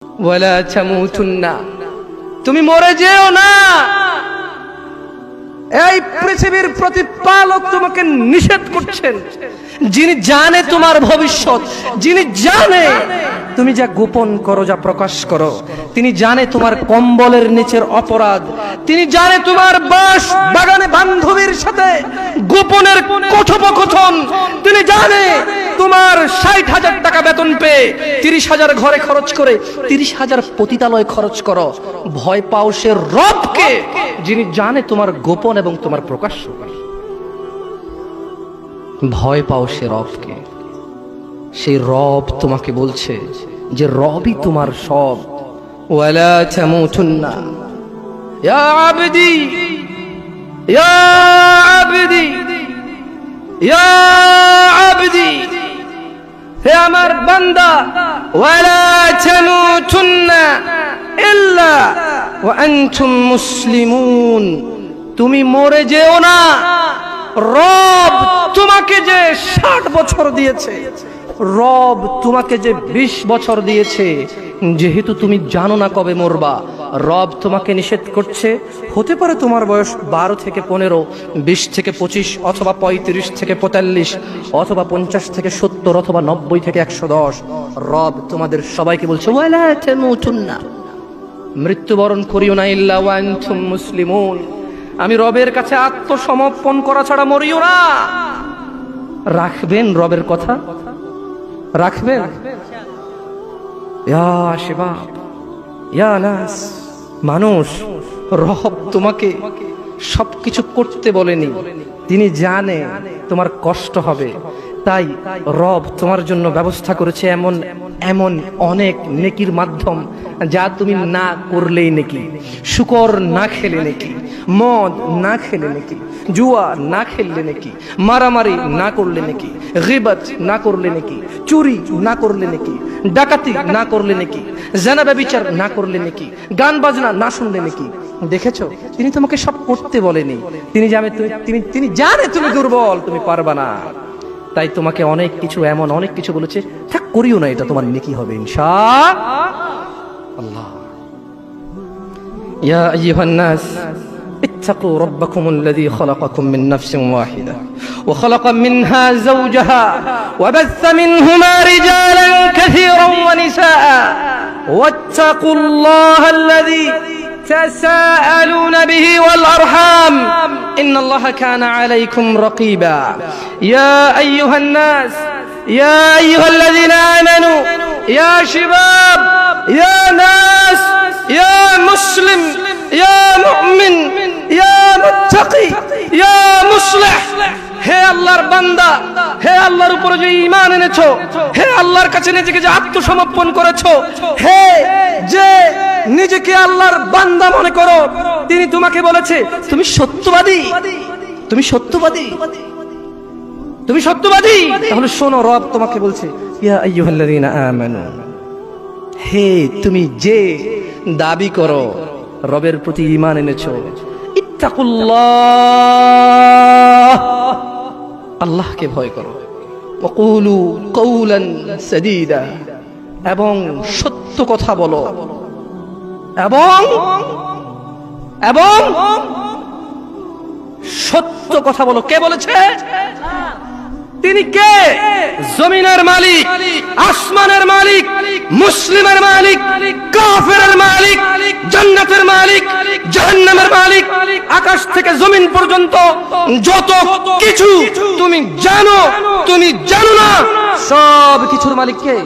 ওয়ালা তামুতুন্না, তুমি মরে যেও না। এই পৃথিবীর প্রতিপালক তোমাকে নিষেধ করছেন, যিনি জানে তোমার ভবিষ্যৎ, যিনি জানে তুমি যা গোপন করো, যা প্রকাশ করো, তিনি জানে তোমার কম্বলের নিচের অপরাধ, তিনি জানে তোমার বাস বাগানে বান্ধবীর সাথে গোপনের কথোপকথন, তিনি জানে তোমার ৬০,০০০ টাকা বেতন পেয়ে ৩০,০০০ ঘরে খরচ করে ৩০,০০০ পতিতালয় খরচ করো। ভয় পাও সে রবকে, যিনি জানে তোমার গোপন এবং তোমার প্রকাশ্য। ভয় পাও সে রবকে, সেই রব তোমাকে বলছে যে রবই তোমার সব। ওয়ালা তামুতুন্না ইয়া আবদি, ইয়া আবদি, ইয়া আবদি, হে আমার বান্দা, ওয়ালা তামুতুন্না ইল্লা ওয়া আনতুম মুসলিমুন, তুমি মরে যেও না। রব তোমাকে যে ৬০ বছর দিয়েছে, রব তোমাকে যে ২০ বছর দিয়েছে, যেহেতু তুমি জানো না কবে মরবা, রব তোমাকে নিষেধ করছে। হতে পারে তোমার বয়স ১২ থেকে ১৫, ২০ থেকে ২৫, অথবা ৩৫ থেকে ৪৫, অথবা ৫০ থেকে ৭০, অথবা ৯০ থেকে ১১০। রব তোমাদের সবাইকে বলছে ওয়ালা তামুতুন্না, মৃত্যুবরণ করিও না ইল্লা ওয়া আনতুম মুসলিমুন, আমি রবের কাছে আত্মসমর্পণ করা ছাড়া মরিও না। রাখবেন রবের কথা? রাখবেন? ইয়া শিবাব, ইয়া নাস, মানুষ, রব তোমাকে সবকিছু করতে বলেনি, তিনি জানে তোমার কষ্ট হবে, তাই রব তোমার জন্য ব্যবস্থা করেছে এমন এমন অনেক নেকির মাধ্যম, যা তুমি না করলেই নেকি। শুকর না খেলে নেকি, মদ না খেলে নেকি, জুয়া না খেললে নেকি, মারামারি না করলে নেকি, গীবত না করলে নেকি, চুরি না করলে নেকি, ডাকাতি না করলে নেকি, জিনা ব্যভিচার না করলে নেকি, গান বাজনা না শুনলে নেকি। দেখেছো, তিনি তোমাকে সব করতে বলেনি, তিনি জানে তুমি দুর্বল, তুমি পারবা না, তাই তোমাকে অনেক কিছু, এমন অনেক কিছু বলেছে, থাক করিও না, এটা তোমার নেকি হবে ইনশাআল্লাহ। ইয়া আইয়ুহান নাস اتقوا ربكم الذي خلقكم من نفس واحدة وخلق منها زوجها وبث منهما رجالا كثيرا ونساء واتقوا الله الذي تساءلون به والأرحام إن الله كان عليكم رقيبا يا أيها الناس يا أيها الذين آمنوا يا شباب يا ناس يا مسلم يا مؤمن يا متقي يا مصلح, হে আল্লাহর বান্দা, হে আল্লাহর উপরে যে ঈমান এনেছো, হে আল্লাহর কাছে নিজেকে যে আত্মসমর্পণ করেছো, হে যে নিজেকে আল্লাহর বান্দা মনে করো, তিনি তোমাকে বলেছে তুমি সত্যবাদী, তুমি সত্যবাদী, তুমি সত্যবাদী। তাহলে শোনো, রব তোমাকে বলছে ইয়া আইয়ুহাল্লাযীনা আমানু, হে তুমি যে দাবি করো রবের প্রতি ঈমান এনেছো, ইত্তাকুল্লাহ, আল্লাহকে ভয় করো, ওয়াকুলু কওলান সাদীদা, এবং সত্য কথা বলো, এবং সত্য কথা বলো। কে বলেছে? তিনি কে? জমিনের মালিক, আসমানের মালিক, মুসলিমের মালিক, কাফেরের মালিক, জান্নাতের মালিক, জাহান্নামের মালিক, আকাশ থেকে জমিন পর্যন্ত যত কিছু তুমি জানো, তুমি জানো না, সব কিছুর মালিক কে?